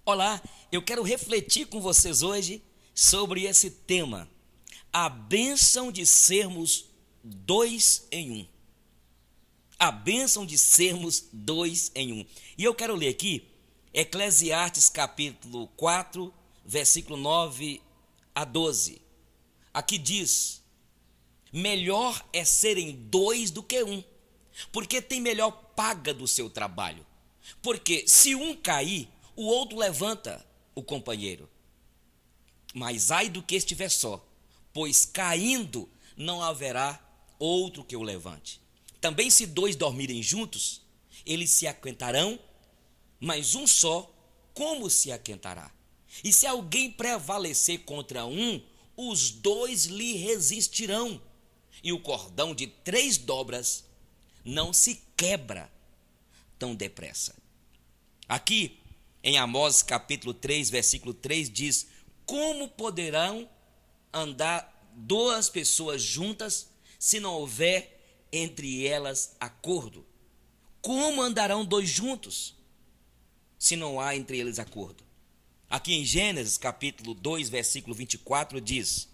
Olá, eu quero refletir com vocês hoje sobre esse tema, a bênção de sermos dois em um. A bênção de sermos dois em um. E eu quero ler aqui Eclesiastes capítulo 4, versículo 9 a 12. Aqui diz: melhor é serem dois do que um, porque tem melhor paga do seu trabalho. Porque se um cair, o outro levanta o companheiro. Mas ai do que estiver só, pois caindo não haverá outro que o levante. Também se dois dormirem juntos, eles se aquentarão, mas um só, como se aquentará? E se alguém prevalecer contra um, os dois lhe resistirão. E o cordão de 3 dobras não se quebra tão depressa. Aqui, em Amós capítulo 3, versículo 3, diz: como poderão andar 2 pessoas juntas se não houver entre elas acordo? Como andarão 2 juntos se não há entre eles acordo? Aqui em Gênesis capítulo 2, versículo 24 diz: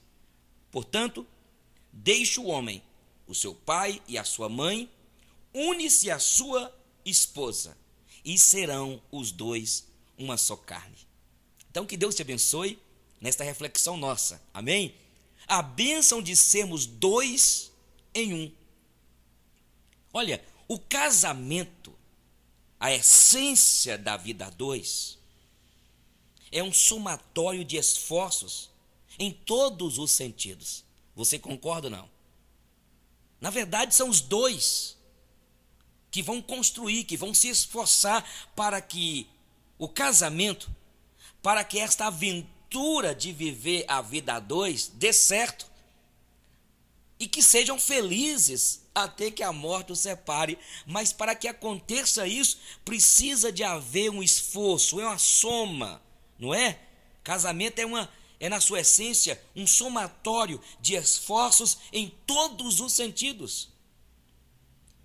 portanto, deixe o homem, o seu pai e a sua mãe, une-se à sua esposa, e serão os dois uma só carne. Então que Deus te abençoe nesta reflexão nossa, amém? A bênção de sermos dois em um. Olha, o casamento, a essência da vida a dois, é um somatório de esforços em todos os sentidos. Você concorda ou não? Na verdade, são os dois que vão construir, que vão se esforçar para que o casamento, para que esta aventura de viver a vida a dois dê certo e que sejam felizes até que a morte os separe. Mas para que aconteça isso, precisa de haver um esforço, é uma soma, não é? Casamento é na sua essência um somatório de esforços em todos os sentidos.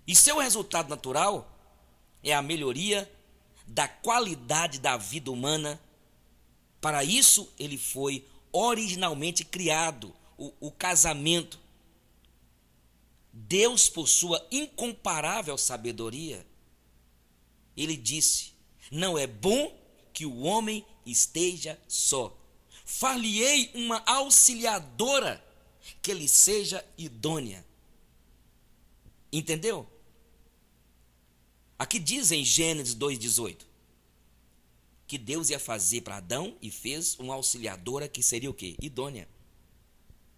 E seu resultado natural é a melhoria da qualidade da vida humana. Para isso ele foi originalmente criado, o casamento. Deus, por sua incomparável sabedoria, ele disse: não é bom que o homem esteja só. Far-lhe-ei uma auxiliadora que lhe seja idônea. Entendeu? Aqui diz em Gênesis 2,18 que Deus ia fazer para Adão e fez uma auxiliadora que seria o quê? Idônea.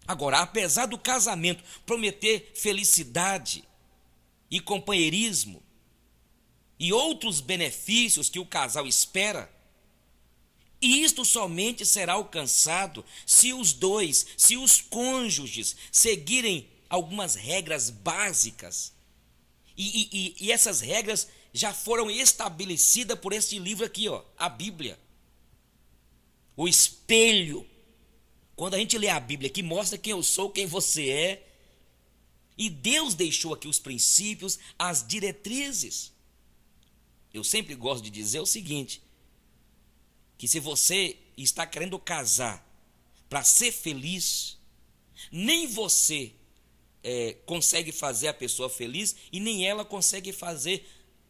Agora, apesar do casamento prometer felicidade e companheirismo e outros benefícios que o casal espera, isto somente será alcançado se os cônjuges seguirem algumas regras básicas. E essas regras já foram estabelecidas por este livro aqui, ó, a Bíblia. O espelho. Quando a gente lê a Bíblia aqui, mostra quem eu sou, quem você é. E Deus deixou aqui os princípios, as diretrizes. Eu sempre gosto de dizer o seguinte, que se você está querendo casar para ser feliz, nem você consegue fazer a pessoa feliz e nem ela consegue fazer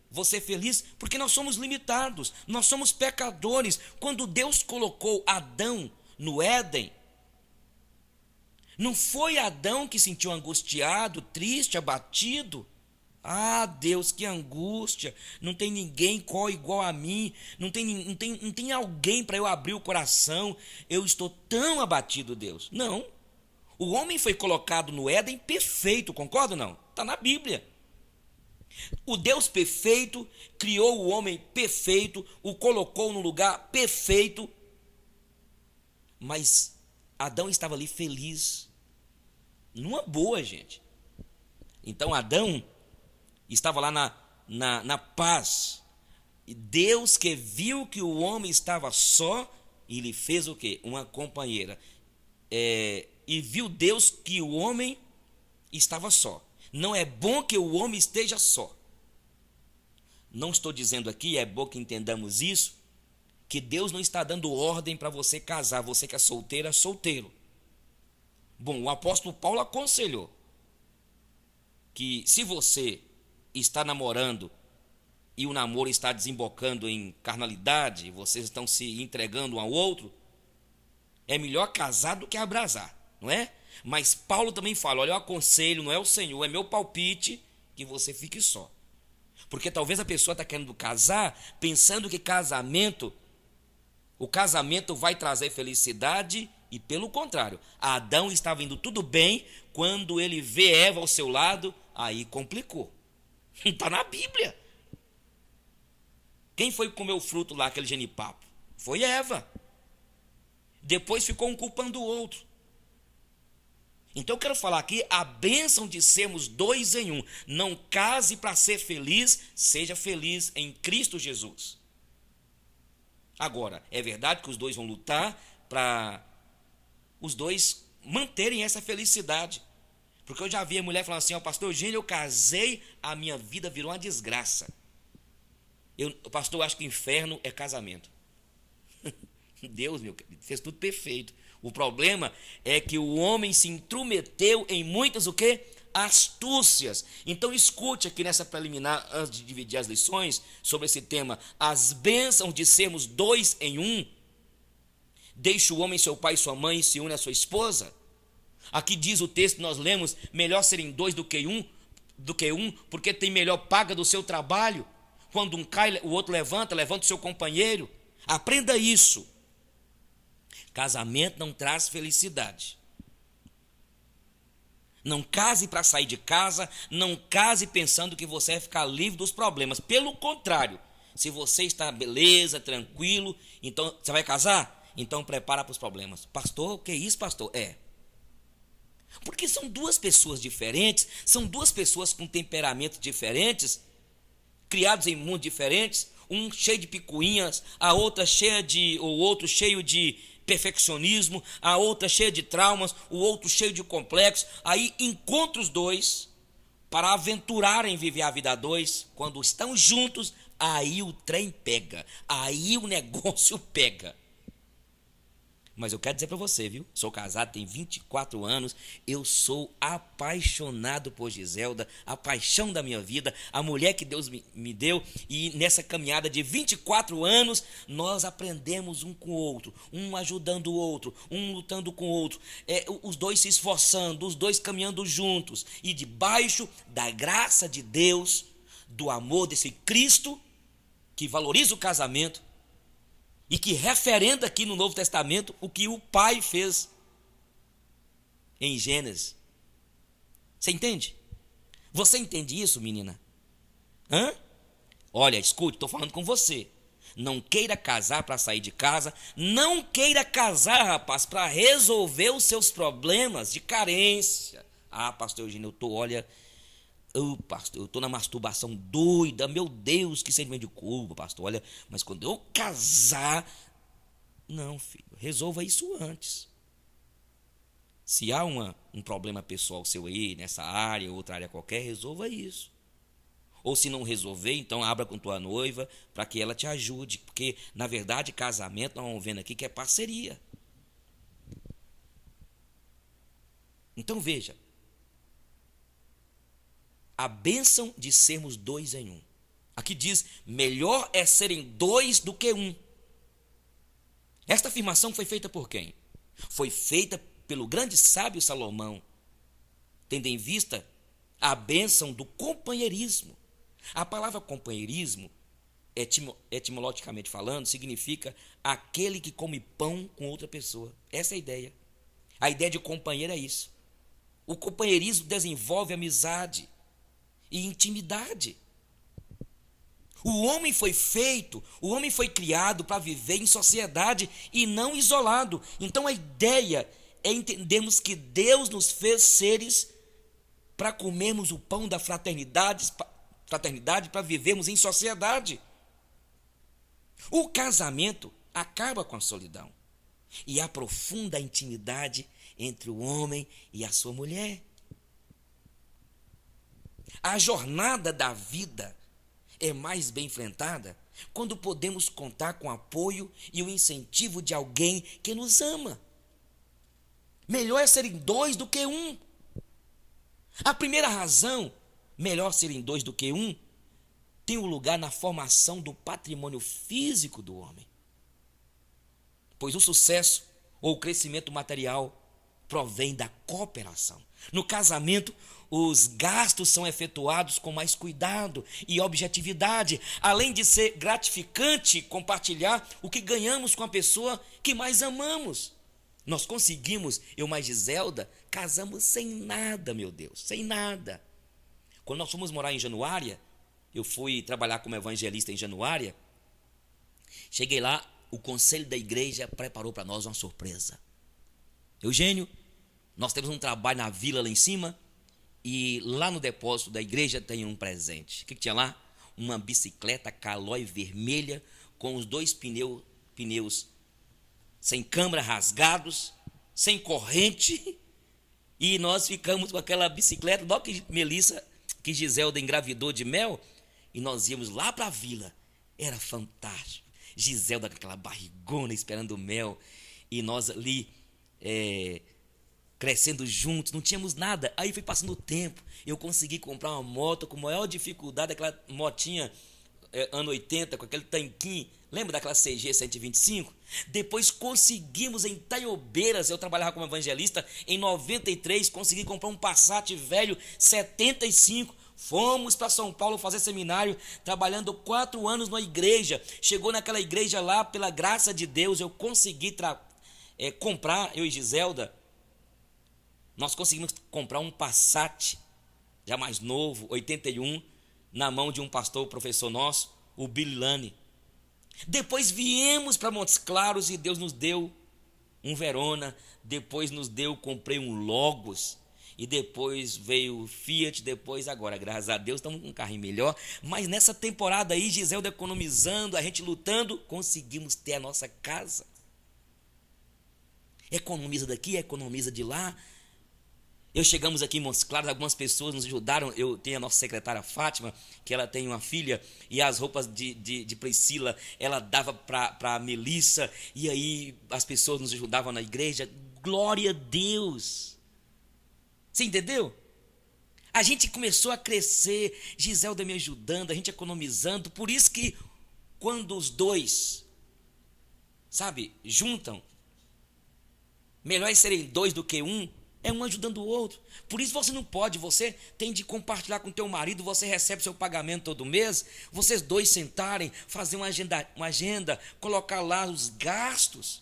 você feliz, porque nós somos limitados, nós somos pecadores. Quando Deus colocou Adão no Éden, não foi Adão que se sentiu angustiado, triste, abatido. Ah, Deus, que angústia, não tem ninguém igual a mim, não tem alguém para eu abrir o coração, eu estou tão abatido, Deus. Não, o homem foi colocado no Éden perfeito, concorda ou não? Está na Bíblia. O Deus perfeito criou o homem perfeito, o colocou no lugar perfeito, mas Adão estava ali feliz, numa boa, gente. Então Adão estava lá na paz. E Deus, que viu que o homem estava só, ele fez o quê? Uma companheira. E viu Deus que o homem estava só. Não é bom que o homem esteja só. Não estou dizendo aqui, é bom que entendamos isso, que Deus não está dando ordem para você casar, você que é solteira, solteiro. Bom, o apóstolo Paulo aconselhou que se você está namorando e o namoro está desembocando em carnalidade, vocês estão se entregando um ao outro, é melhor casar do que abrasar, não é? Mas Paulo também fala, olha, eu aconselho, não é o Senhor, é meu palpite, que você fique só. Porque talvez a pessoa está querendo casar, pensando que o casamento vai trazer felicidade, e pelo contrário, Adão estava indo tudo bem, quando ele vê Eva ao seu lado, aí complicou. Está na Bíblia. Quem foi comer o fruto lá, aquele genipapo? Foi Eva. Depois ficou um culpando o outro. Então eu quero falar aqui a bênção de sermos dois em um. Não case para ser feliz, seja feliz em Cristo Jesus. Agora, é verdade que os dois vão lutar para os dois manterem essa felicidade. Porque eu já vi a mulher falando assim, ó, pastor Eugênio, eu casei, a minha vida virou uma desgraça. Pastor, eu acho que o inferno é casamento. Deus, meu querido, fez tudo perfeito. O problema é que o homem se intrometeu em muitas o quê? Astúcias. Então escute aqui nessa preliminar, antes de dividir as lições, sobre esse tema, as bênçãos de sermos dois em um. Deixa o homem seu pai e sua mãe e se une à sua esposa. Aqui diz o texto que nós lemos, melhor serem dois do que um, porque tem melhor paga do seu trabalho. Quando um cai, o outro levanta o seu companheiro. Aprenda isso. Casamento não traz felicidade. Não case para sair de casa, não case pensando que você vai ficar livre dos problemas. Pelo contrário, se você está beleza, tranquilo, então você vai casar? Então prepara para os problemas. Pastor, o que é isso, pastor? Porque são duas pessoas diferentes, são duas pessoas com temperamentos diferentes, criados em mundos diferentes, um cheio de picuinhas, o outro cheio de perfeccionismo, a outra cheia de traumas, o outro cheio de complexos. Aí encontra os dois para aventurarem viver a vida a dois. Quando estão juntos, aí o trem pega, aí o negócio pega. Mas eu quero dizer para você, viu? Sou casado, tenho 24 anos, eu sou apaixonado por Giselda, a paixão da minha vida, a mulher que Deus me deu, e nessa caminhada de 24 anos, nós aprendemos um com o outro, um ajudando o outro, um lutando com o outro, os dois se esforçando, os dois caminhando juntos, e debaixo da graça de Deus, do amor desse Cristo, que valoriza o casamento, e que referenda aqui no Novo Testamento o que o Pai fez em Gênesis. Você entende? Você entende isso, menina? Olha, escute, estou falando com você. Não queira casar para sair de casa. Não queira casar, rapaz, para resolver os seus problemas de carência. Pastor Eugênio, pastor, eu estou na masturbação doida, meu Deus, que sentimento de culpa, pastor, olha, mas quando eu casar, não, filho, resolva isso antes. Se há um problema pessoal seu aí, nessa área, outra área qualquer, resolva isso. Ou se não resolver, então abra com tua noiva, para que ela te ajude, porque, na verdade, casamento, nós vamos vendo aqui que é parceria. Então, veja, a bênção de sermos dois em um. Aqui diz, melhor é serem dois do que um. Esta afirmação foi feita por quem? Foi feita pelo grande sábio Salomão, tendo em vista a bênção do companheirismo. A palavra companheirismo, etimologicamente falando, significa aquele que come pão com outra pessoa. Essa é a ideia. A ideia de companheiro é isso. O companheirismo desenvolve amizade e intimidade. O homem foi criado para viver em sociedade e não isolado. Então a ideia é entendermos que Deus nos fez seres para comermos o pão da fraternidade para vivermos em sociedade. O casamento acaba com a solidão e aprofunda a intimidade entre o homem e a sua mulher. A jornada da vida é mais bem enfrentada quando podemos contar com o apoio e o incentivo de alguém que nos ama. Melhor é serem dois do que um. A primeira razão, melhor serem dois do que um, tem um lugar na formação do patrimônio físico do homem. Pois o sucesso ou o crescimento material provém da cooperação. No casamento, os gastos são efetuados com mais cuidado e objetividade, além de ser gratificante compartilhar o que ganhamos com a pessoa que mais amamos. Nós conseguimos, eu mais Giselda, casamos sem nada, meu Deus, sem nada. Quando nós fomos morar em Januária, eu fui trabalhar como evangelista em Januária, cheguei lá, o conselho da igreja preparou para nós uma surpresa. Eugênio, nós temos um trabalho na vila lá em cima, e lá no depósito da igreja tem um presente. O que tinha lá? Uma bicicleta Caloi vermelha, com os dois pneus sem câmara, rasgados, sem corrente, e nós ficamos com aquela bicicleta, logo que Giselda engravidou de Mel, e nós íamos lá para a vila. Era fantástico. Giselda com aquela barrigona esperando Mel, e nós ali crescendo juntos, não tínhamos nada. Aí foi passando o tempo, eu consegui comprar uma moto com maior dificuldade, aquela motinha ano 80, com aquele tanquinho, lembra daquela CG 125? Depois conseguimos em Taiobeiras, eu trabalhava como evangelista, em 93 consegui comprar um Passat velho 75, fomos para São Paulo fazer seminário, trabalhando 4 anos na igreja. Chegou naquela igreja lá, pela graça de Deus, eu consegui comprar, eu e Giselda, nós conseguimos comprar um Passat, já mais novo, 81, na mão de um pastor, professor nosso, o Billy Lane. Depois viemos para Montes Claros e Deus nos deu um Verona, depois comprei um Logos, e depois veio o Fiat, depois agora, graças a Deus, estamos com um carrinho melhor. Mas nessa temporada aí, Giselda economizando, a gente lutando, conseguimos ter a nossa casa. Economiza daqui, economiza de lá. Chegamos aqui em Montes Claros, algumas pessoas nos ajudaram. Eu tenho a nossa secretária Fátima, que ela tem uma filha, e as roupas de Priscila, ela dava para a Melissa, e aí as pessoas nos ajudavam na igreja. Glória a Deus! Você entendeu? A gente começou a crescer, Giselda me ajudando, a gente economizando. Por isso que quando os dois, juntam, melhor é serem dois do que um, é um ajudando o outro. Por isso você não pode, você tem de compartilhar com teu marido, você recebe seu pagamento todo mês, vocês dois sentarem, fazer uma agenda, colocar lá os gastos.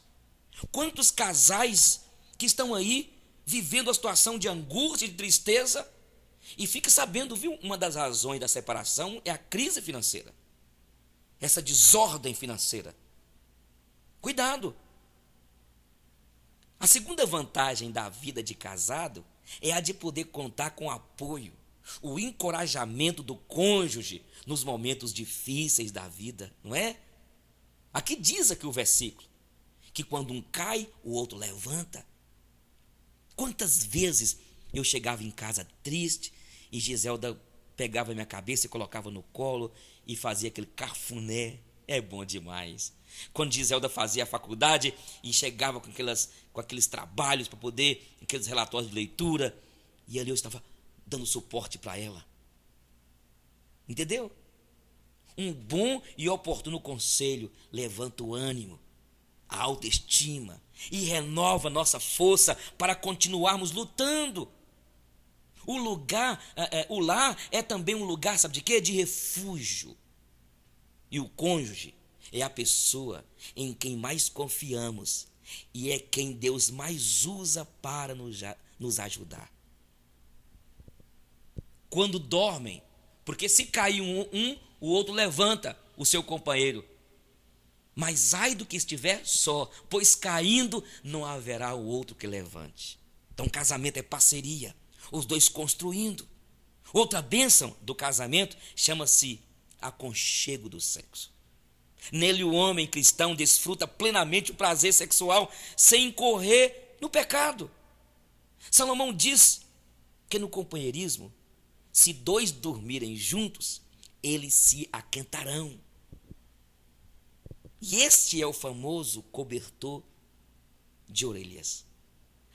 Quantos casais que estão aí vivendo a situação de angústia e de tristeza, e fica sabendo, viu, uma das razões da separação é a crise financeira, essa desordem financeira. Cuidado. A segunda vantagem da vida de casado é a de poder contar com o apoio, o encorajamento do cônjuge nos momentos difíceis da vida, não é? Aqui diz o versículo, que quando um cai, o outro levanta. Quantas vezes eu chegava em casa triste e Giselda pegava minha cabeça e colocava no colo e fazia aquele cafuné. É bom demais. Quando Giselda fazia a faculdade e chegava com aqueles trabalhos para poder, aqueles relatórios de leitura, e ali eu estava dando suporte para ela. Entendeu? Um bom e oportuno conselho levanta o ânimo, a autoestima e renova nossa força para continuarmos lutando. O lar é também um lugar, sabe de quê? De refúgio. E o cônjuge é a pessoa em quem mais confiamos e é quem Deus mais usa para nos ajudar. Quando dormem, porque se cair o outro levanta o seu companheiro. Mas ai do que estiver só, pois caindo não haverá o outro que levante. Então casamento é parceria, os dois construindo. Outra bênção do casamento chama-se aconchego do sexo. Nele o homem cristão desfruta plenamente o prazer sexual sem incorrer no pecado. Salomão diz que no companheirismo, se dois dormirem juntos, eles se aquentarão. E este é o famoso cobertor de orelhas.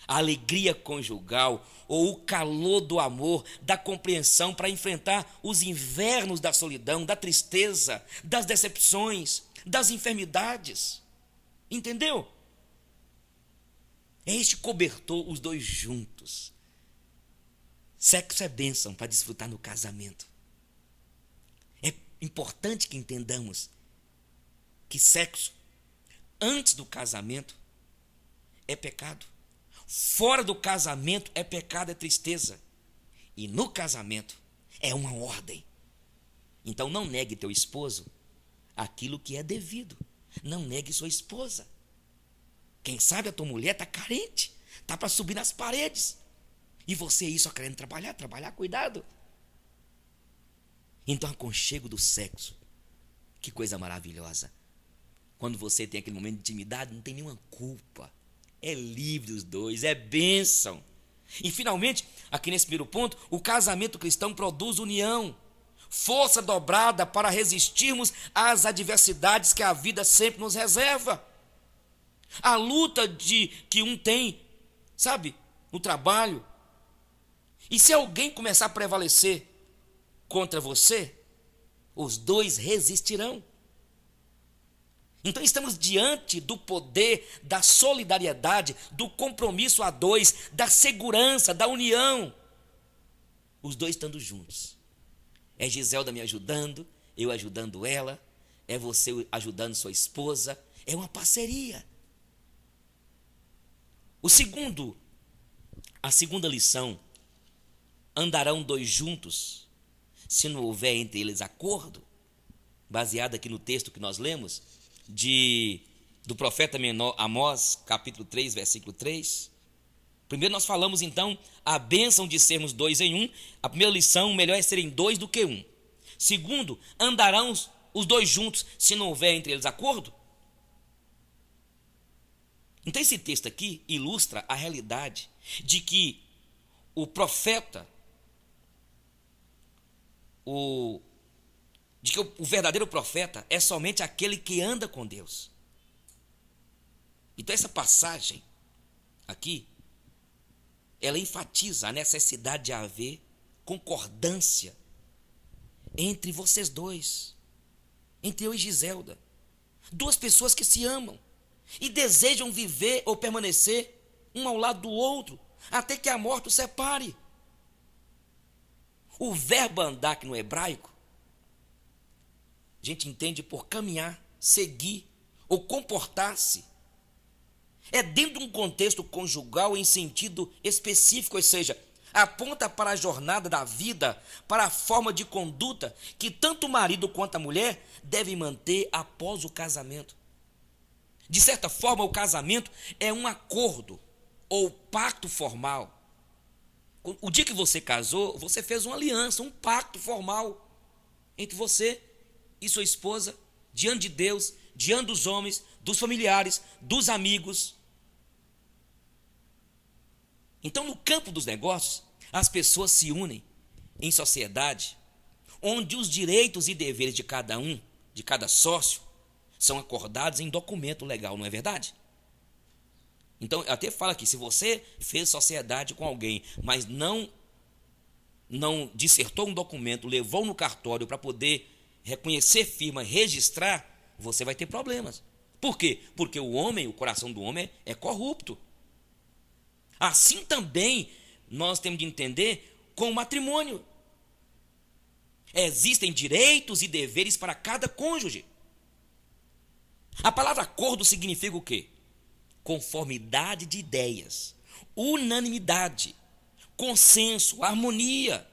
A alegria conjugal ou o calor do amor, da compreensão para enfrentar os invernos da solidão, da tristeza, das decepções, das enfermidades. Entendeu? É este cobertor, os dois juntos. Sexo é bênção para desfrutar no casamento. É importante que entendamos que sexo antes do casamento é pecado. Fora do casamento é pecado, é tristeza. E no casamento é uma ordem. Então não negue teu esposo aquilo que é devido. Não negue sua esposa. Quem sabe a tua mulher está carente, está para subir nas paredes. E você aí só querendo trabalhar, cuidado. Então aconchego do sexo, que coisa maravilhosa. Quando você tem aquele momento de intimidade, não tem nenhuma culpa. É livre os dois, é bênção. E finalmente, aqui nesse primeiro ponto, o casamento cristão produz união, força dobrada para resistirmos às adversidades que a vida sempre nos reserva. A luta que um tem, sabe, no trabalho. E se alguém começar a prevalecer contra você, os dois resistirão. Então estamos diante do poder da solidariedade, do compromisso a dois, da segurança, da união. Os dois estando juntos. É Giselda me ajudando, eu ajudando ela, é você ajudando sua esposa, é uma parceria. A segunda lição, andarão dois juntos, se não houver entre eles acordo, baseado aqui no texto que nós lemos, do profeta menor Amós, capítulo 3, versículo 3. Primeiro nós falamos então a bênção de sermos dois em um. A primeira lição, melhor é serem dois do que um. Segundo, andarão os dois juntos se não houver entre eles acordo. Então esse texto aqui ilustra a realidade de que o profeta, o verdadeiro profeta é somente aquele que anda com Deus. Então essa passagem aqui, ela enfatiza a necessidade de haver concordância entre vocês dois, entre eu e Giselda. Duas pessoas que se amam e desejam viver ou permanecer um ao lado do outro, até que a morte os separe. O verbo andar aqui no hebraico, a gente entende por caminhar, seguir ou comportar-se. É dentro de um contexto conjugal em sentido específico, ou seja, aponta para a jornada da vida, para a forma de conduta que tanto o marido quanto a mulher devem manter após o casamento. De certa forma, o casamento é um acordo ou pacto formal. O dia que você casou, você fez uma aliança, um pacto formal entre você e sua esposa, diante de Deus, diante dos homens, dos familiares, dos amigos. Então, no campo dos negócios, as pessoas se unem em sociedade, onde os direitos e deveres de cada um, de cada sócio, são acordados em documento legal, não é verdade? Então, até fala aqui, se você fez sociedade com alguém, mas não dissertou um documento, levou no cartório para poder reconhecer firma, registrar, você vai ter problemas. Por quê? Porque o homem, o coração do homem é corrupto. Assim também nós temos de entender com o matrimônio. Existem direitos e deveres para cada cônjuge. A palavra acordo significa o quê? Conformidade de ideias, unanimidade, consenso, harmonia.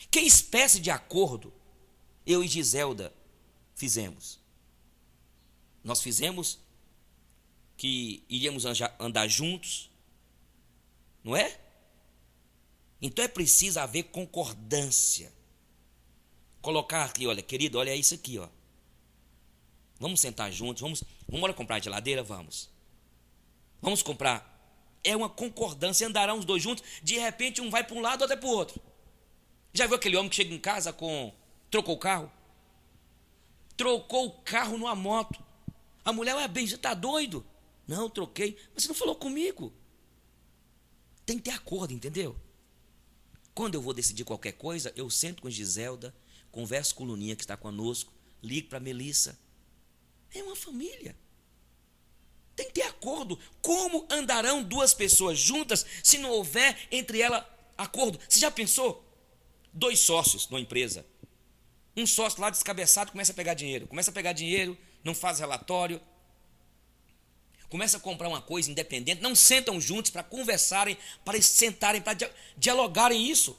Que espécie de acordo eu e Giselda fizemos? Nós fizemos que iríamos andar juntos, não é? Então é preciso haver concordância. Colocar aqui, olha, querido, olha isso aqui, ó. Vamos sentar juntos, vamos comprar geladeira, vamos. Vamos comprar. É uma concordância, andarão os dois juntos, de repente um vai para um lado, outro é para o outro. Já viu aquele homem que chega em casa trocou o carro? trocou o carro numa moto. A mulher, ué, bem, você está doido? Não, eu troquei. Mas você não falou comigo. Tem que ter acordo, entendeu? Quando eu vou decidir qualquer coisa, eu sento com Giselda, converso com o Luninha que está conosco, ligo para a Melissa. É uma família. Tem que ter acordo. Como andarão duas pessoas juntas se não houver entre elas acordo? Você já pensou? Dois sócios numa empresa. Um sócio lá descabeçado começa a pegar dinheiro, não faz relatório, começa a comprar uma coisa independente, não sentam juntos para conversarem, para sentarem, para dialogarem isso.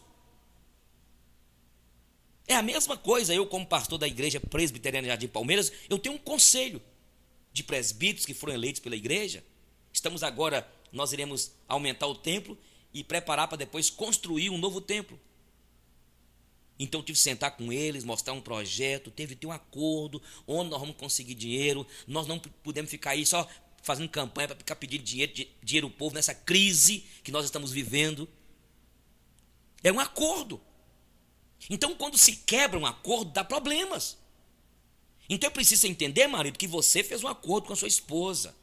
É a mesma coisa, eu como pastor da igreja presbiteriana Jardim Palmeiras, eu tenho um conselho de presbíteros que foram eleitos pela igreja. Estamos agora, nós iremos aumentar o templo e preparar para depois construir um novo templo. Então eu tive que sentar com eles, mostrar um projeto, teve que ter um acordo, onde nós vamos conseguir dinheiro, nós não podemos ficar aí só fazendo campanha para ficar pedindo dinheiro ao povo nessa crise que nós estamos vivendo. É um acordo. Então quando se quebra um acordo, dá problemas. Então eu preciso entender, marido, que você fez um acordo com a sua esposa.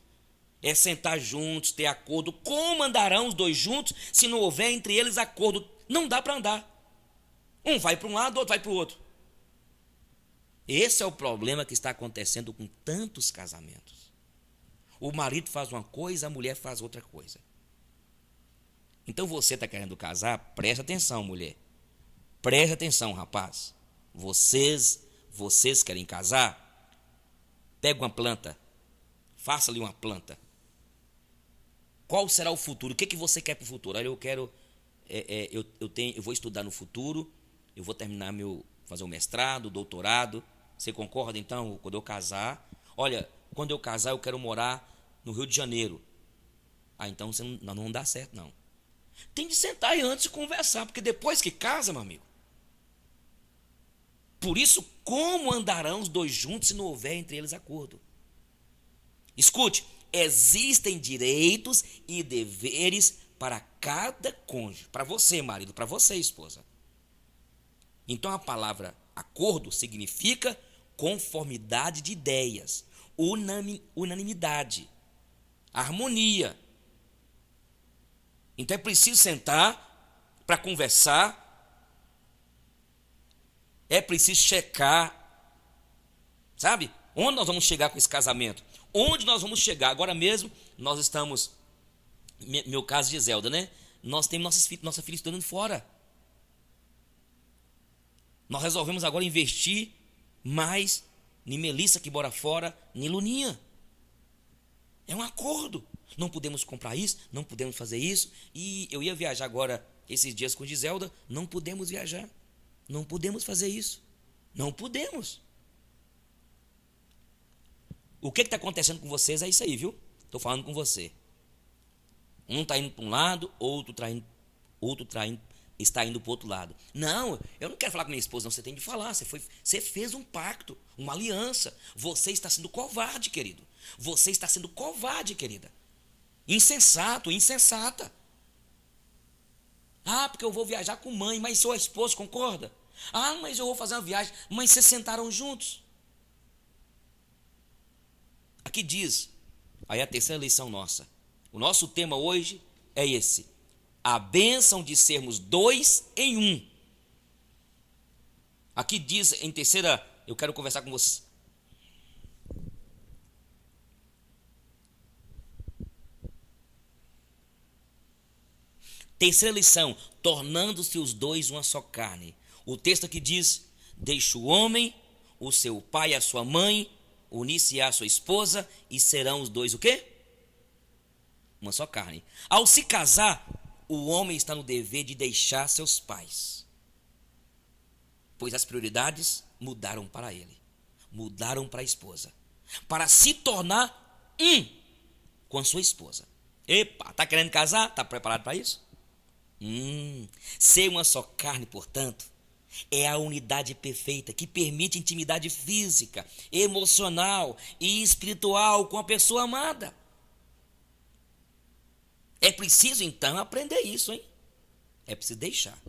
É sentar juntos, ter acordo. Como andarão os dois juntos se não houver entre eles acordo? Não dá para andar. Um vai para um lado, o outro vai para o outro. Esse é o problema que está acontecendo com tantos casamentos. O marido faz uma coisa, a mulher faz outra coisa. Então você está querendo casar? Preste atenção, mulher. Preste atenção, rapaz. Vocês querem casar? Pega uma planta. Faça ali uma planta. Qual será o futuro? O que você quer para o futuro? Olha, eu quero... eu vou estudar no futuro. Eu vou terminar fazer o mestrado, o doutorado. Você concorda, então, quando eu casar? Olha, quando eu casar, eu quero morar no Rio de Janeiro. Então não dá certo, não. Tem de sentar e antes conversar, porque depois que casa, meu amigo. Por isso, como andarão os dois juntos se não houver entre eles acordo? Escute, existem direitos e deveres para cada cônjuge. Para você, marido, para você, esposa. Então a palavra acordo significa conformidade de ideias, unanimidade, harmonia. Então é preciso sentar para conversar, é preciso checar, sabe? Onde nós vamos chegar com esse casamento? Onde nós vamos chegar? Agora mesmo nós estamos, meu caso de Zelda, né? Nós temos nossa filha estudando fora. Nós resolvemos agora investir mais em Melissa, que mora fora, em Luninha. É um acordo. Não podemos comprar isso, não podemos fazer isso. E eu ia viajar agora, esses dias com Giselda, não podemos viajar. Não podemos fazer isso. Não podemos. O que está acontecendo com vocês é isso aí, viu? Estou falando com você. Um está indo para um lado, outro está indo para o outro lado. Não, eu não quero falar com minha esposa, não. Você tem de falar. Você fez um pacto, uma aliança. Você está sendo covarde, querido. Você está sendo covarde, querida. Insensato, insensata. Ah, porque eu vou viajar com mãe, mas sua esposa concorda? Ah, mas eu vou fazer uma viagem, mas vocês sentaram juntos. Aqui diz, aí a terceira lição nossa. O nosso tema hoje é esse. A bênção de sermos dois em um. Aqui diz em terceira, eu quero conversar com vocês. Terceira lição, tornando-se os dois uma só carne. O texto aqui diz, deixa o homem, o seu pai e a sua mãe, unir-se à sua esposa e serão os dois o quê? Uma só carne. Ao se casar, o homem está no dever de deixar seus pais, pois as prioridades mudaram para ele, mudaram para a esposa, para se tornar um com a sua esposa. Epa, está querendo casar? Está preparado para isso? Ser uma só carne, portanto, é a unidade perfeita que permite intimidade física, emocional e espiritual com a pessoa amada. É preciso, então, aprender isso, hein? É preciso deixar.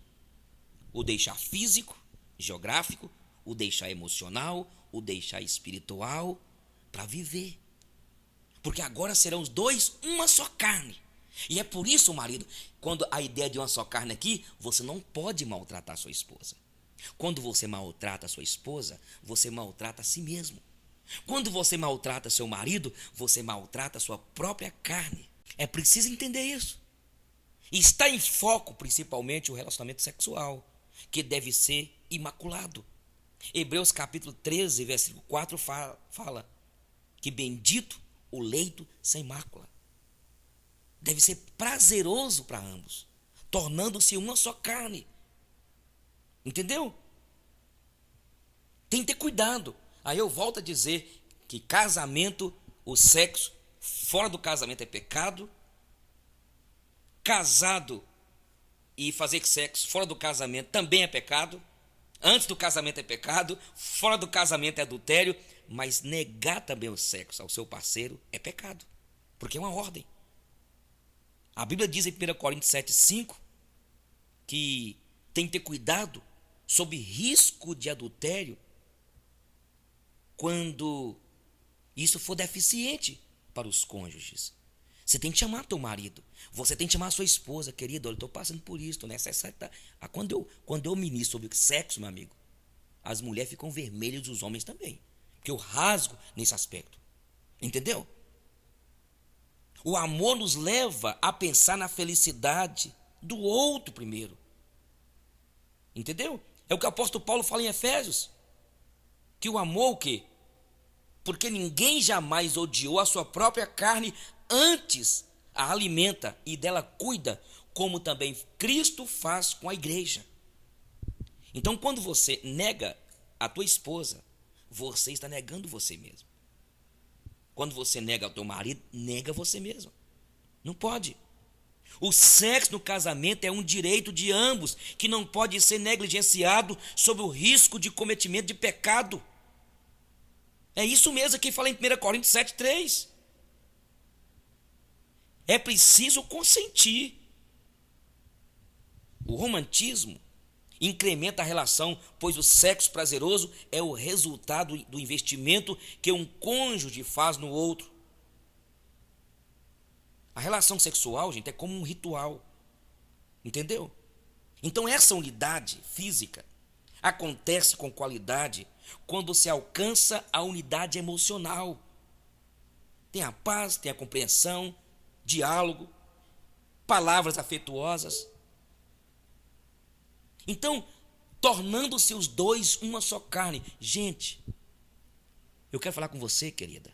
O deixar físico, geográfico, o deixar emocional, o deixar espiritual para viver. Porque agora serão os dois uma só carne. E é por isso, marido, quando a ideia de uma só carne aqui, você não pode maltratar sua esposa. Quando você maltrata a sua esposa, você maltrata a si mesmo. Quando você maltrata seu marido, você maltrata a sua própria carne. É preciso entender isso. E está em foco principalmente o relacionamento sexual, que deve ser imaculado. Hebreus capítulo 13, versículo 4 fala que bendito o leito sem mácula. Deve ser prazeroso para ambos, tornando-se uma só carne. Entendeu? Tem que ter cuidado. Aí eu volto a dizer que casamento, o sexo fora do casamento é pecado. Casado e fazer sexo fora do casamento também é pecado. Antes do casamento é pecado, fora do casamento é adultério, mas negar também o sexo ao seu parceiro é pecado, porque é uma ordem. A Bíblia diz em 1 Coríntios 7,5 que tem que ter cuidado sob risco de adultério quando isso for deficiente para os cônjuges. Você tem que chamar teu marido, você tem que chamar sua esposa, querida, eu estou passando por isso, estou necessário. Quando eu ministro sobre sexo, meu amigo, as mulheres ficam vermelhas, os homens também, porque eu rasgo nesse aspecto, entendeu? O amor nos leva a pensar na felicidade do outro primeiro, entendeu? É o que o apóstolo Paulo fala em Efésios, que o amor o quê? Porque ninguém jamais odiou a sua própria carne, antes a alimenta e dela cuida, como também Cristo faz com a igreja. Então, quando você nega a tua esposa, você está negando você mesmo. Quando você nega o teu marido, nega você mesmo. Não pode. O sexo no casamento é um direito de ambos, que não pode ser negligenciado sob o risco de cometimento de pecado. É isso mesmo que fala em 1 Coríntios 7,3. É preciso consentir. O romantismo incrementa a relação, pois o sexo prazeroso é o resultado do investimento que um cônjuge faz no outro. A relação sexual, gente, é como um ritual. Entendeu? Então essa unidade física acontece com qualidade quando se alcança a unidade emocional. Tem a paz, tem a compreensão, diálogo, palavras afetuosas. Então, tornando-se os dois uma só carne. Gente, eu quero falar com você, querida.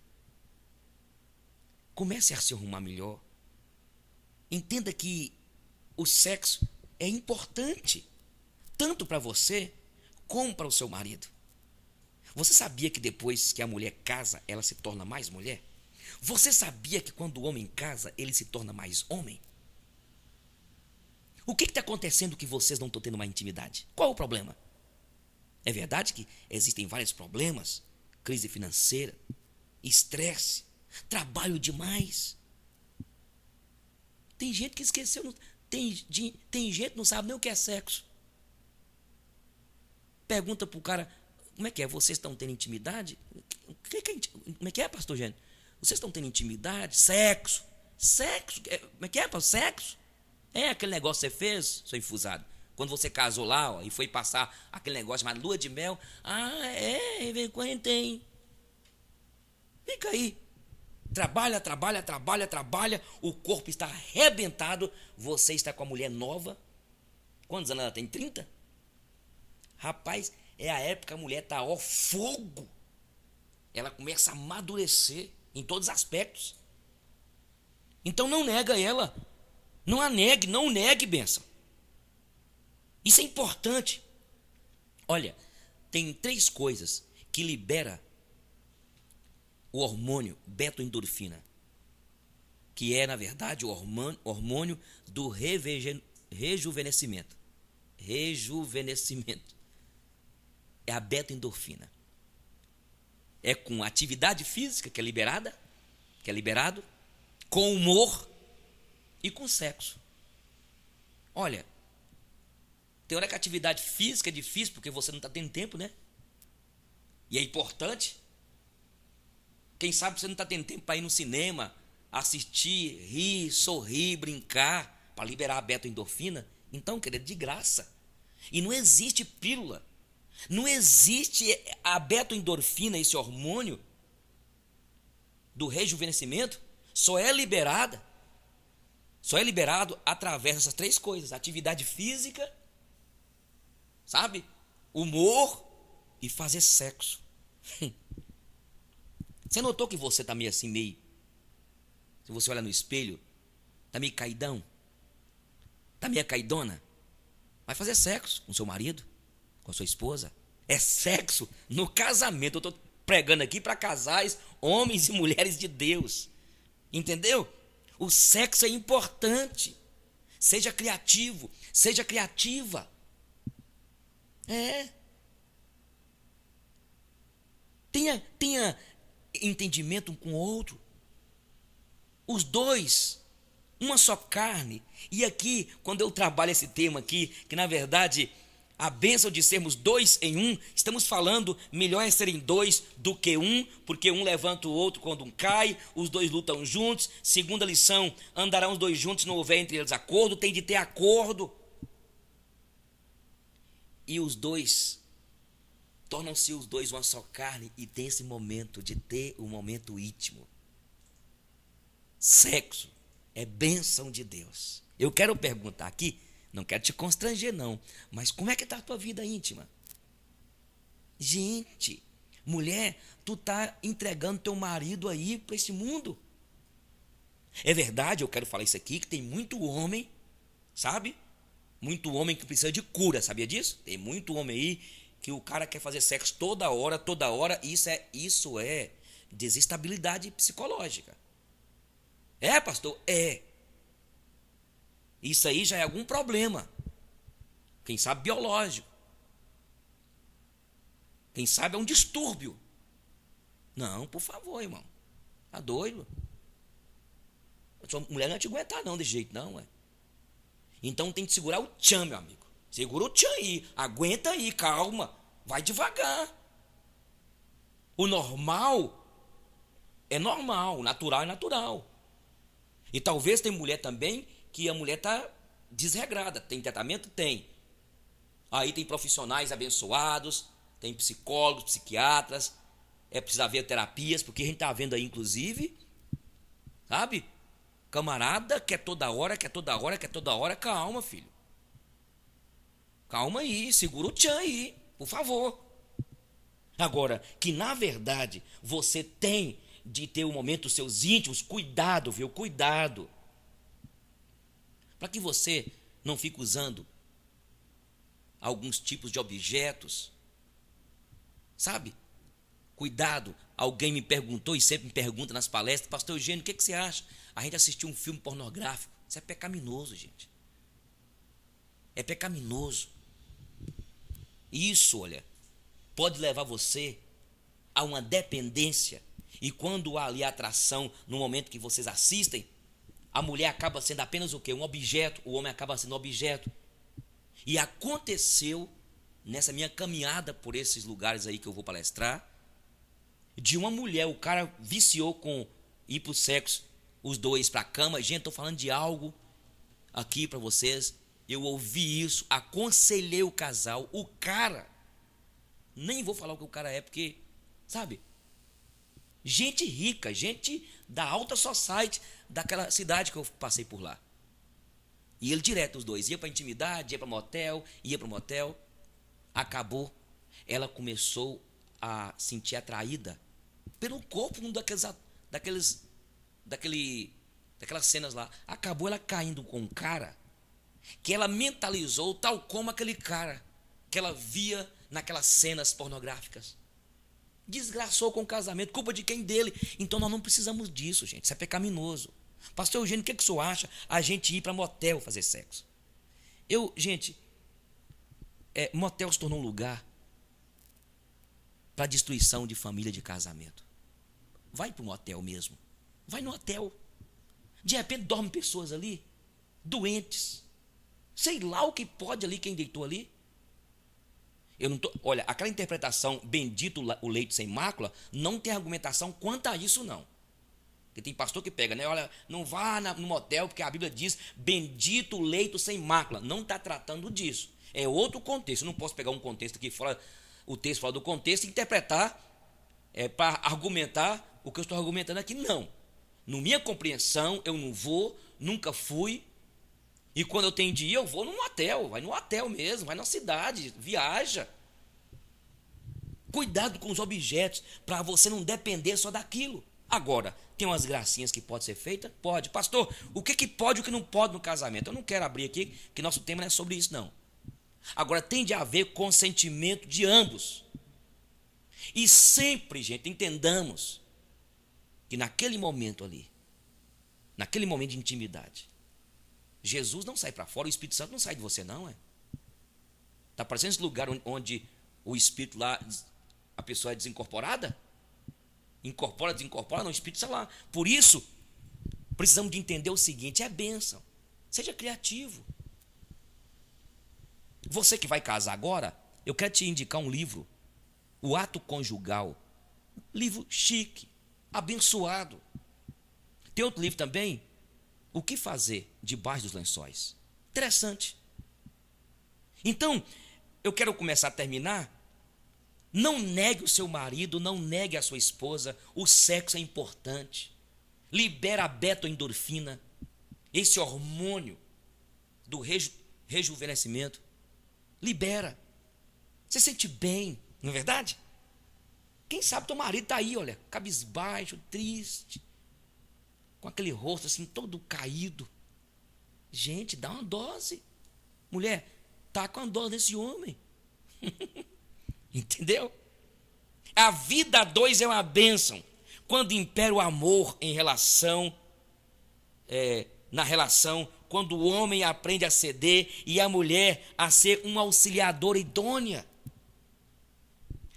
Comece a se arrumar melhor. Entenda que o sexo é importante, tanto para você como para o seu marido. Você sabia que depois que a mulher casa, ela se torna mais mulher? Você sabia que quando o homem casa, ele se torna mais homem? O que está acontecendo que vocês não estão tendo uma intimidade? Qual o problema? É verdade que existem vários problemas, crise financeira, estresse, trabalho demais. Tem gente que esqueceu, tem gente que não sabe nem o que é sexo. Pergunta para o cara, como é que é? Vocês estão tendo intimidade? Como é que é, pastor Gênio? Vocês estão tendo intimidade? Sexo? Sexo? Como é que é, pastor? Sexo? É aquele negócio que você fez, seu infusado? Quando você casou lá, ó, e foi passar aquele negócio chamado lua de mel. Ah, quando tem. Fica aí. Trabalha, o corpo está arrebentado, você está com a mulher nova. Quantos anos ela tem? 30? Rapaz, é a época que a mulher está ao fogo. Ela começa a amadurecer em todos os aspectos. Então não nega ela. Não a negue, não negue, bênção. Isso é importante. Olha, tem 3 coisas que libera o hormônio beta-endorfina, que é, na verdade, o hormônio do rejuvenescimento. Rejuvenescimento. É a beta-endorfina. É com atividade física que é liberado, com humor e com sexo. Olha, tem hora que a atividade física é difícil porque você não está tendo tempo, né? E é importante. Quem sabe você não está tendo tempo para ir no cinema, assistir, rir, sorrir, brincar, para liberar a beta-endorfina. Então, querido, de graça. E não existe pílula. Não existe a beta-endorfina, esse hormônio do rejuvenescimento, só é liberado através dessas três coisas: atividade física, sabe? Humor e fazer sexo. Você notou que você está meio assim, se você olhar no espelho, está meio caidão? Está meio caidona? Vai fazer sexo com seu marido, com a sua esposa. É sexo no casamento. Eu estou pregando aqui para casais, homens e mulheres de Deus. Entendeu? O sexo é importante. Seja criativo, seja criativa. Tenha entendimento um com o outro. Os dois, uma só carne. E aqui, quando eu trabalho esse tema aqui, que na verdade a bênção de sermos dois em um, estamos falando melhor é serem dois do que um, porque um levanta o outro quando um cai, os dois lutam juntos. Segunda lição: andarão os dois juntos, não houver entre eles acordo. Tem de ter acordo. E os dois tornam-se os dois uma só carne, e tem esse momento de ter um momento íntimo. Sexo é bênção de Deus. Eu quero perguntar aqui, não quero te constranger não, mas como é que está a tua vida íntima? Gente, mulher, tu está entregando teu marido aí para esse mundo. É verdade, eu quero falar isso aqui, que tem muito homem, sabe? Muito homem que precisa de cura, sabia disso? Tem muito homem aí que o cara quer fazer sexo toda hora, isso é desestabilidade psicológica. É, pastor? É. Isso aí já é algum problema. Quem sabe biológico. Quem sabe é um distúrbio. Não, por favor, irmão. Tá doido? A sua mulher não vai te aguentar não, desse jeito não, ué. Então tem que segurar o tchan, meu amigo. Segura o tchan aí. Aguenta aí, calma. Vai devagar. O normal é normal. O natural é natural. E talvez tem mulher também que a mulher está desregrada. Tem tratamento? Tem. Aí tem profissionais abençoados, tem psicólogos, psiquiatras. É preciso haver terapias, porque a gente está vendo aí, inclusive, sabe? Camarada quer toda hora. Calma, filho. Calma aí, segura o tchan aí, por favor. Agora, que na verdade você tem de ter um momento dos seus íntimos, cuidado, viu? Cuidado. Para que você não fique usando alguns tipos de objetos, sabe? Cuidado. Alguém me perguntou e sempre me pergunta nas palestras: pastor Eugênio, o que você acha? A gente assistiu um filme pornográfico. Isso é pecaminoso, gente. É pecaminoso. Isso, olha, pode levar você a uma dependência. E quando há ali atração, no momento que vocês assistem, a mulher acaba sendo apenas o quê? Um objeto. O homem acaba sendo um objeto. E aconteceu, nessa minha caminhada por esses lugares aí que eu vou palestrar, de uma mulher, o cara viciou com ir pro sexo, os dois pra cama. Gente, estou falando de algo aqui para vocês. Eu ouvi isso, aconselhei o casal, o cara, nem vou falar o que o cara é, porque, sabe, gente rica, gente da alta society, daquela cidade que eu passei por lá. E ele direto, os dois, ia para intimidade, ia para motel, acabou, ela começou a sentir atraída pelo corpo, daquelas cenas lá. Acabou ela caindo com um cara que ela mentalizou tal como aquele cara que ela via naquelas cenas pornográficas. Desgraçou com o casamento. Culpa de quem? Dele. Então nós não precisamos disso, gente. Isso é pecaminoso. Pastor Eugênio, o que o senhor acha a gente ir para motel fazer sexo? Gente, motel se tornou um lugar para destruição de família, de casamento. Vai para o motel mesmo. Vai no hotel. De repente dormem pessoas ali, doentes. Sei lá o que pode ali, quem deitou ali. Eu não tô, olha, aquela interpretação bendito o leito sem mácula não tem argumentação quanto a isso não. Porque tem pastor que pega, né? Olha, não vá no motel porque a Bíblia diz bendito o leito sem mácula. Não está tratando disso. É outro contexto. Eu não posso pegar um contexto aqui fora, o texto fora do contexto e interpretar para argumentar o que eu estou argumentando aqui. Não. Na minha compreensão, eu não vou, nunca fui. E quando eu tenho de ir, eu vou num hotel. Vai no hotel mesmo, vai na cidade, viaja. Cuidado com os objetos, para você não depender só daquilo. Agora, tem umas gracinhas que pode ser feita? Pode. Pastor, o que pode e o que não pode no casamento? Eu não quero abrir aqui, que nosso tema não é sobre isso, não. Agora, tem de haver consentimento de ambos. E sempre, gente, entendamos que naquele momento ali, naquele momento de intimidade, Jesus não sai para fora, o Espírito Santo não sai de você, não, é? Está parecendo esse lugar onde o Espírito lá, a pessoa é desincorporada? Incorpora, desincorpora, não, o Espírito está lá. Por isso, precisamos de entender o seguinte, é bênção. Seja criativo. Você que vai casar agora, eu quero te indicar um livro, O Ato Conjugal. Livro chique, abençoado. Tem outro livro também, O que fazer debaixo dos lençóis. Interessante. Então, eu quero começar a terminar. Não negue o seu marido, não negue a sua esposa. O sexo é importante. Libera a beta-endorfina, esse hormônio do rejuvenescimento. Libera. Você sente bem, não é verdade? Quem sabe teu marido está aí, olha, cabisbaixo, triste, com aquele rosto assim todo caído. Gente, dá uma dose. Mulher, tá com a dose desse homem. Entendeu? A vida a dois é uma bênção. Quando impera o amor em relação, na relação, quando o homem aprende a ceder e a mulher a ser uma auxiliadora idônea.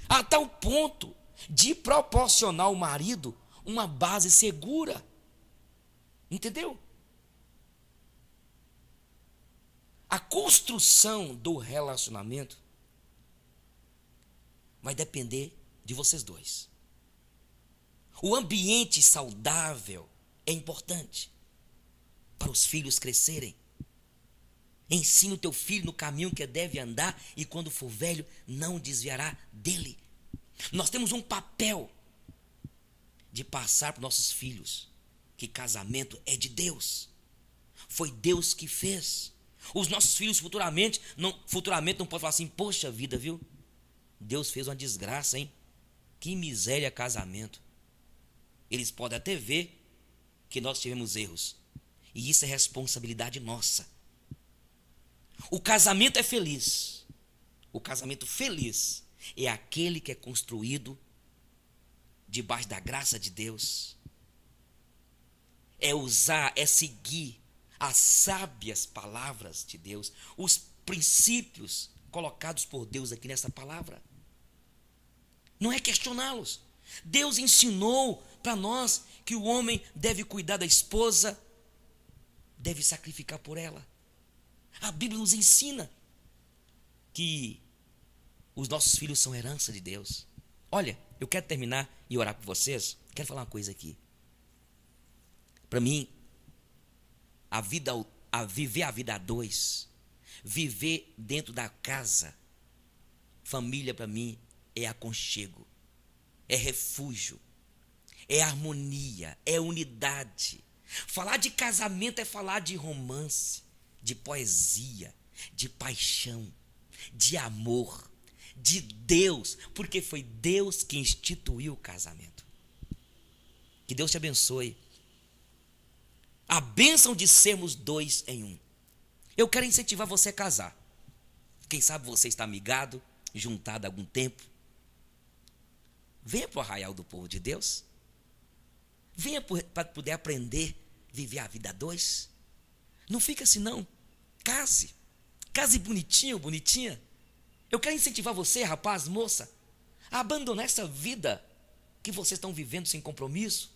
A tal ponto de proporcionar ao marido uma base segura. Entendeu? A construção do relacionamento vai depender de vocês dois. O ambiente saudável é importante para os filhos crescerem. Ensina o teu filho no caminho que deve andar e quando for velho não desviará dele. Nós temos um papel de passar para os nossos filhos que casamento é de Deus. Foi Deus que fez. Os nossos filhos futuramente não podem falar assim, poxa vida, viu? Deus fez uma desgraça, hein? Que miséria casamento. Eles podem até ver que nós tivemos erros. E isso é responsabilidade nossa. O casamento é feliz. O casamento feliz é aquele que é construído debaixo da graça de Deus. É seguir as sábias palavras de Deus, os princípios colocados por Deus aqui nessa palavra. Não é questioná-los. Deus ensinou para nós que o homem deve cuidar da esposa, deve sacrificar por ela. A Bíblia nos ensina que os nossos filhos são herança de Deus. Olha, eu quero terminar e orar por vocês. Quero falar uma coisa aqui. Para mim, viver a vida a dois, viver dentro da casa, família para mim é aconchego, é refúgio, é harmonia, é unidade. Falar de casamento é falar de romance, de poesia, de paixão, de amor, de Deus, porque foi Deus que instituiu o casamento. Que Deus te abençoe. A bênção de sermos dois em um. Eu quero incentivar você a casar. Quem sabe você está amigado, juntado há algum tempo. Venha para o arraial do povo de Deus. Venha para poder aprender a viver a vida a dois. Não fica assim não. Case. Case bonitinho, bonitinha. Eu quero incentivar você, rapaz, moça, a abandonar essa vida que vocês estão vivendo sem compromisso.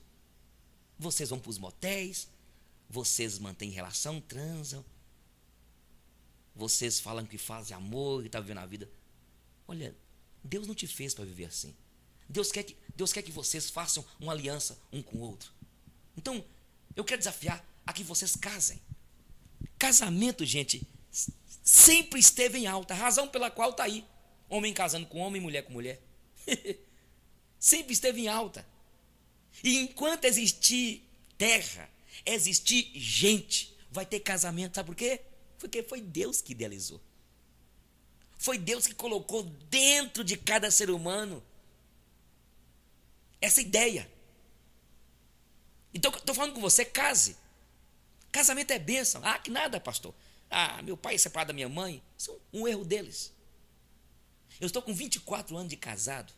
Vocês vão para os motéis, vocês mantêm relação, transam. Vocês falam que fazem amor, que estão vivendo a vida. Olha, Deus não te fez para viver assim. Deus quer que vocês façam uma aliança um com o outro. Então, eu quero desafiar a que vocês casem. Casamento, gente, sempre esteve em alta, a razão pela qual está aí. Homem casando com homem, mulher com mulher. Sempre esteve em alta. E enquanto existir terra, existir gente, vai ter casamento. Sabe por quê? Porque foi Deus que idealizou. Foi Deus que colocou dentro de cada ser humano essa ideia. Então, estou falando com você, case. Casamento é bênção. Ah, que nada, pastor. Ah, meu pai é separado da minha mãe. Isso é um erro deles. Eu estou com 24 anos de casado.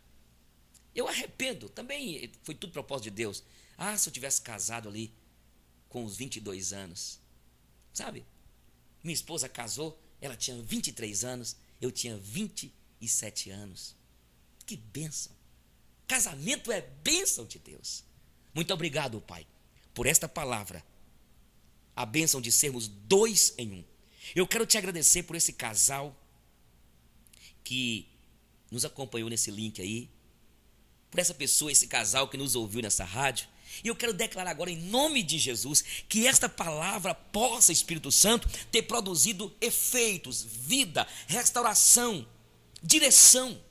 Eu arrependo. Também foi tudo propósito de Deus. Ah, se eu tivesse casado ali com os 22 anos. Sabe? Minha esposa casou, ela tinha 23 anos, eu tinha 27 anos. Que bênção. Casamento é bênção de Deus. Muito obrigado, Pai, por esta palavra. A bênção de sermos 2 em 1. Eu quero te agradecer por esse casal que nos acompanhou nesse link aí, por essa pessoa, esse casal que nos ouviu nessa rádio. E eu quero declarar agora, em nome de Jesus, que esta palavra possa, Espírito Santo, ter produzido efeitos, vida, restauração, direção.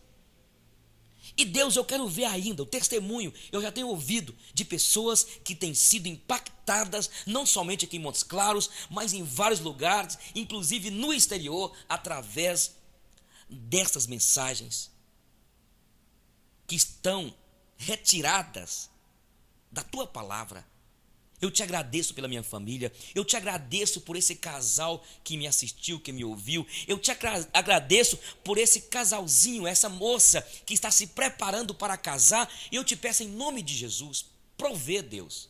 E Deus, eu quero ver ainda o testemunho. Eu já tenho ouvido de pessoas que têm sido impactadas, não somente aqui em Montes Claros, mas em vários lugares, inclusive no exterior, através dessas mensagens que estão retiradas da tua palavra. Eu te agradeço pela minha família, eu te agradeço por esse casal que me assistiu, que me ouviu, eu te agradeço por esse casalzinho, essa moça que está se preparando para casar, e eu te peço em nome de Jesus, provê, Deus,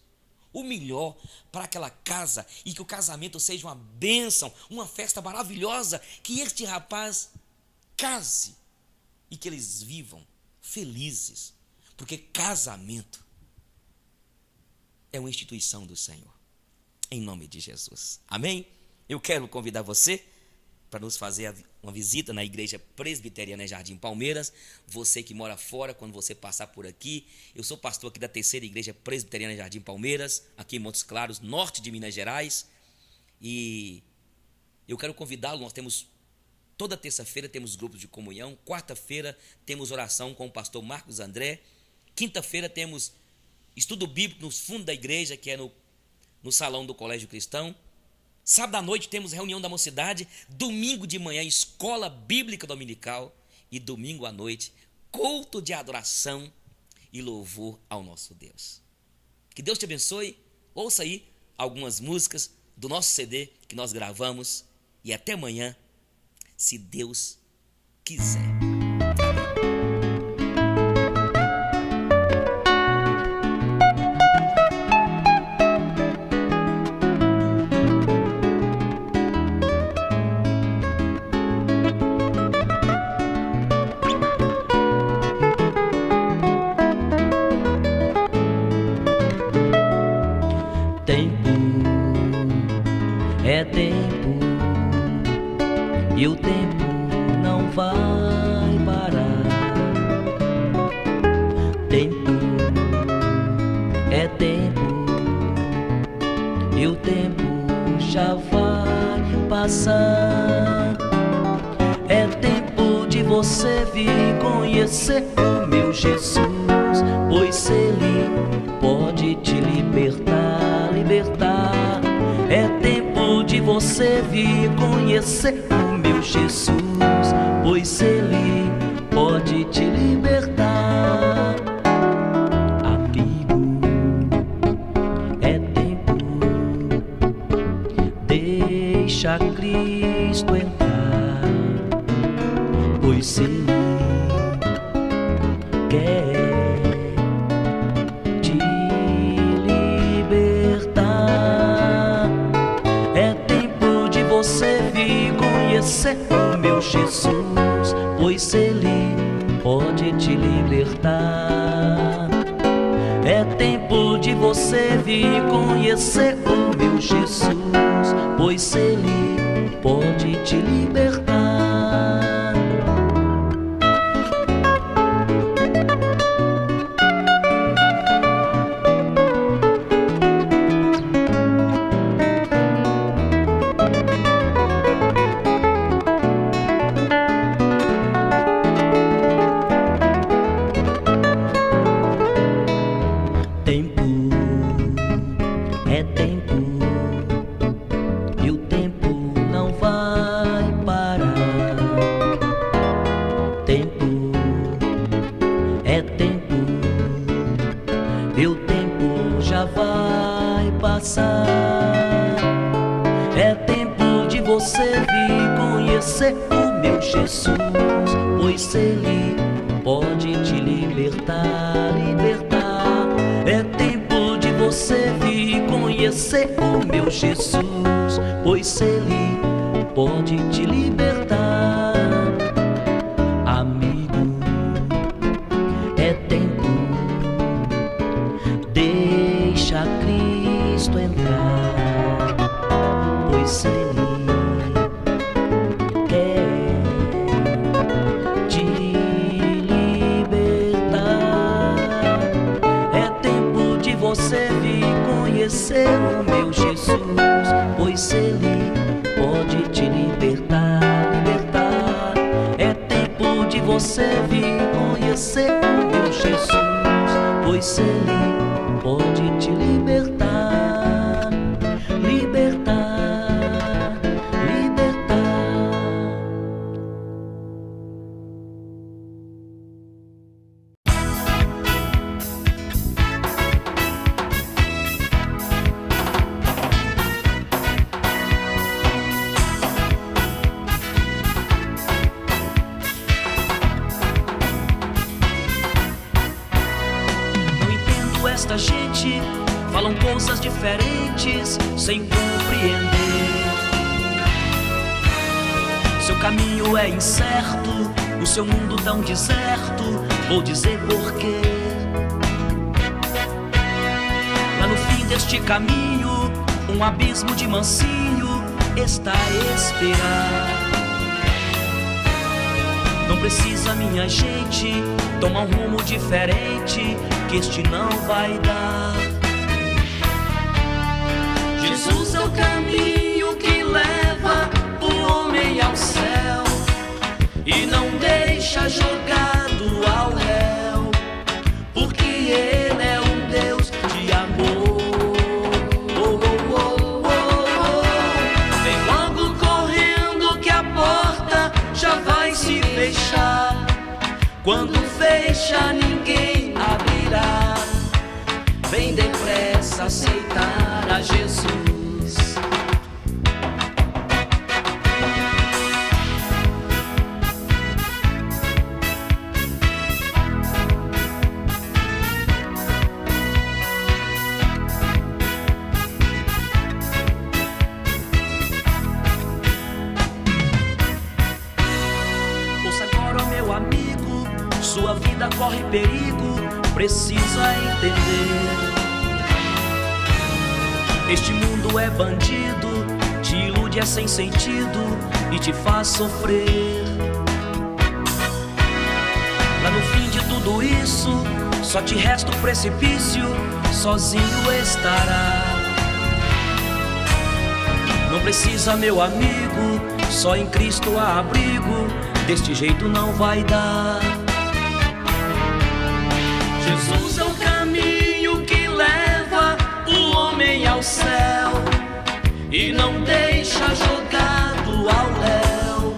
o melhor para aquela casa, e que o casamento seja uma bênção, uma festa maravilhosa, que este rapaz case, e que eles vivam felizes, porque casamento é uma instituição do Senhor, em nome de Jesus, amém? Eu quero convidar você para nos fazer uma visita na Igreja Presbiteriana em Jardim Palmeiras. Você que mora fora, quando você passar por aqui, eu sou pastor aqui da terceira Igreja Presbiteriana em Jardim Palmeiras, aqui em Montes Claros, norte de Minas Gerais, e eu quero convidá-lo. Nós temos, toda terça-feira temos grupos de comunhão, quarta-feira temos oração com o pastor Marcos André, quinta-feira temos estudo bíblico no fundo da igreja, que é no salão do Colégio Cristão. Sábado à noite temos reunião da mocidade. Domingo de manhã, escola bíblica dominical. E domingo à noite, culto de adoração e louvor ao nosso Deus. Que Deus te abençoe. Ouça aí algumas músicas do nosso CD que nós gravamos. E até amanhã, se Deus quiser. É tempo, e o tempo não vai parar. Tempo, é tempo, e o tempo já vai passar. É tempo de você vir conhecer o meu Jesus, pois Ele pode te libertar, libertar. É tempo de você vir conhecer o meu Jesus, pois Ele pode te libertar. Amigo, é tempo, deixa Cristo entrar, pois Ele quer te libertar. É tempo de você vir conhecer o meu Jesus, pois Ele pode te libertar. É tempo de você vir conhecer o meu Jesus, pois Ele pode te libertar. É tempo e o tempo não vai parar. Tempo é tempo e o tempo já vai passar. É tempo de você vir conhecer o meu Jesus, pois Ele pode te libertar, libertar. É tempo de você vir conhecer o meu Jesus, pois Ele pode te libertar. Amigo, é tempo, deixa Cristo entrar, pois Ele quer te libertar. É tempo de você vir conhecer o meu Jesus, pois Ele pode te libertar, libertar. É tempo de você vir conhecer o meu Jesus, pois Ele pode te libertar, libertar, libertar. Não entendo esta gente, falam coisas diferentes sem compreender. Seu caminho é incerto, o seu mundo tão deserto. Vou dizer porquê. Lá no fim deste caminho, um abismo de mansinho está a esperar. Não precisa, minha gente, tomar um rumo diferente, que este não vai dar. Jesus é o caminho que leva o homem ao céu e não deixa jogado ao réu, porque Ele é um Deus de amor. Oh, oh, oh, oh, oh. Vem logo correndo que a porta já vai se fechar. Quando fecha, ninguém abrirá. Vem depressa aceitar a Jesus. Ouça agora, meu amigo, sua vida corre perigo, precisa entender. Este mundo é bandido, te ilude, é sem sentido e te faz sofrer. Lá no fim de tudo isso, só te resta o precipício, sozinho estará. Não precisa, meu amigo, só em Cristo há abrigo, deste jeito não vai dar. Jesus é o caminho que leva o homem ao céu e não deixa jogado ao léu,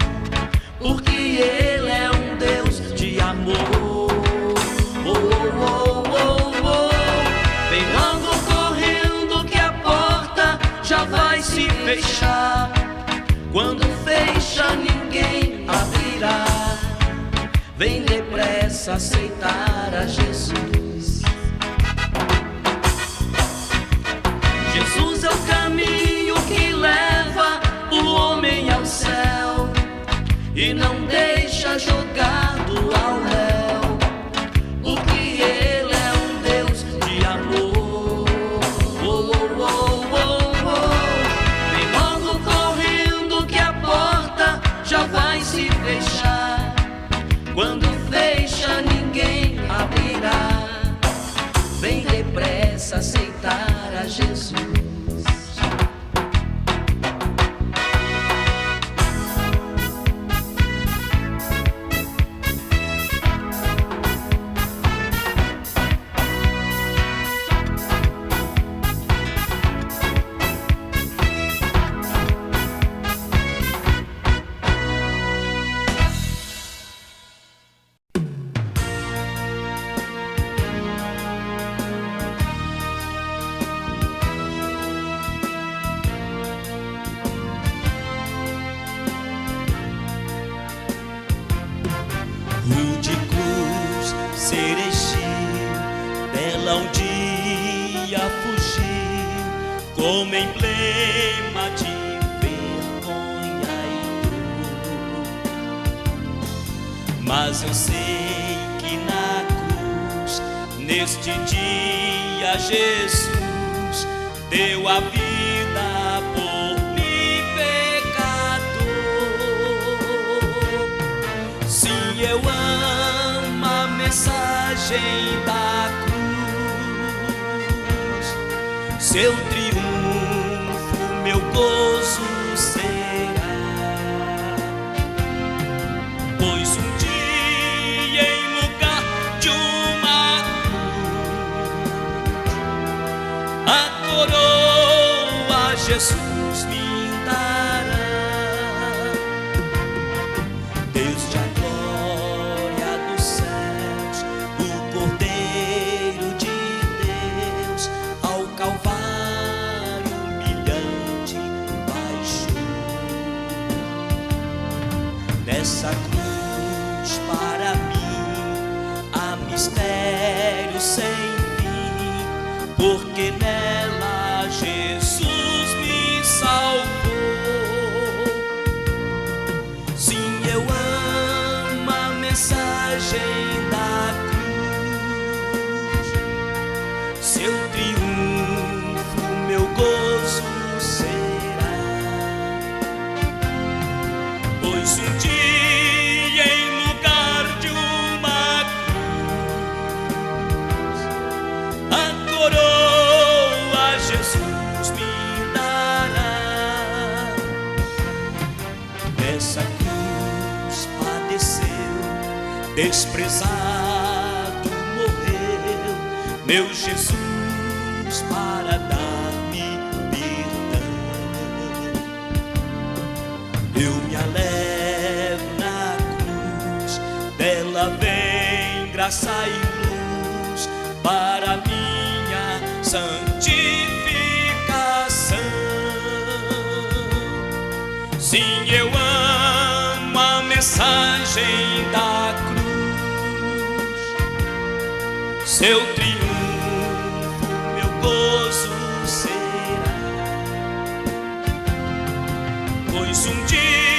porque Ele é um Deus de amor. Oh, oh, oh, oh. Vem logo correndo que a porta já vai se fechar. Quando fecha, ninguém abrirá. Vem depressa aceitar a Jesus. Jesus é o caminho que leva o homem ao céu e não deixa jogado ao réu, porque Ele é um Deus de amor. Oh, oh, oh, oh, oh. Vem logo correndo que a porta já vai se fechar. Quando fecha, ninguém abrirá. Vem depressa aceitar a Jesus. como emblema de vergonha e dor. Mas eu sei que na cruz, neste dia, Jesus deu a vida por mim, pecador. Sim, eu amo a mensagem da cruz, seu triunfo, meu gozo será. Pois um dia, em lugar de uma cruz, a coroa Jesus me dará. Deus da glória dos céus, o Cordeiro de Deus, ao Calvário humilhante baixou. Nessa cruz para mim há mistério sem fim, porque nela Jesus me salvou. Sim, eu amo a mensagem da cruz, seu triunfo, meu gozo será. Pois um dia, em lugar de uma cruz, a coroa Jesus me dará. Nessa cruz padeceu, desprezado morreu, meu Jesus para dar-me perdão. Eu me alevo na cruz, dela vem graça e luz para minha santificação. Sim, eu amo a mensagem da cruz, seu triunfo, meu gozo será. Pois um dia